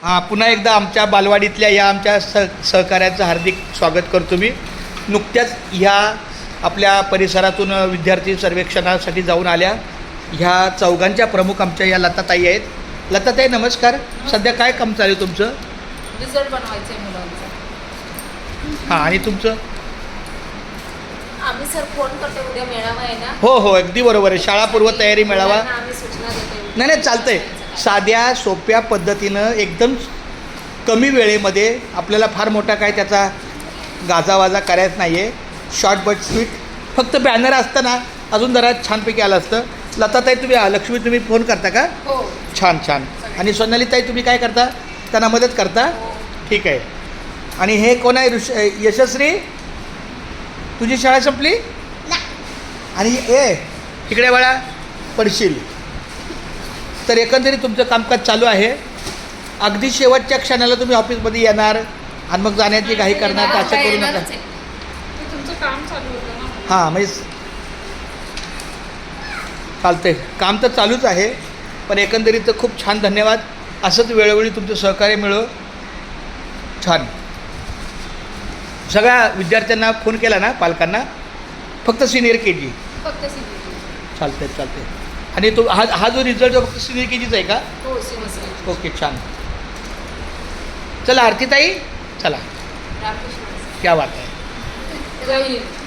पुन्हा एकदा आमच्या बालवाडीतल्या या आमच्या सहकार्याचं हार्दिक स्वागत करतो मी. नुकत्याच ह्या आपल्या परिसरातून विद्यार्थी सर्वेक्षणासाठी जाऊन आल्या. ह्या चौघांच्या प्रमुख आमच्या या लताताई आहेत. लताताई नमस्कार. सध्या काय काम चालू आहे तुमचं? रिझल्ट बनवायचं आहे मुलांचा. हां, आणि तुमचं? आम्ही सर फोन करतो, उद्या मेळावा आहे ना. हो हो, अगदी बरोबर आहे. शाळापूर्व तयारी मेळावा. आम्ही सूचना देतो. नाही चालतंय. साध्या सोप्या पद्धतीनं एकदम कमी वेळेमध्ये आपल्याला फार मोठा काय त्याचा गाजावाजा करायचा नाही आहे. Short but sweet. फक्त बॅनर असतं ना अजून जरा छानपैकी आलं असतं. लताताई लक्ष्मी तुम्ही फोन करता का? हो. छान छान. आणि सोनालीताई तुम्ही काय करता? त्यांना मदत करता? ठीक आहे. आणि हे कोण आहे? यशस्वी, तुझी शाळा संपली? आणि इकडे बाळा पडशील. तर एकंदरीत तुमचं कामकाज चालू आहे. अगदी शेवटच्या क्षणाला तुम्ही ऑफिसमध्ये येणार आणि मग जाण्याची घाई करणार, तर असं करू नका. तुमचं काम चालू होतं ना. हां, म्हणजे चालतंय. काम तर चालूच आहे, पण एकंदरीत खूप छान. धन्यवाद. असंच वेळोवेळी तुमचं सहकार्य मिळो. छान. सगळ्या विद्यार्थ्यांना फोन केला ना, पालकांना? फक्त सिनियर के जी? फक्त सीबीएसई. चालतंय. आणि तो हा जो रिझल्ट फक्त सिनियर के जीचा आहे का? हो, सीबीएसई. ओके, छान. चला आरतीताई, चला. रामकृष्ण. क्या बात आहे. जय हिंद.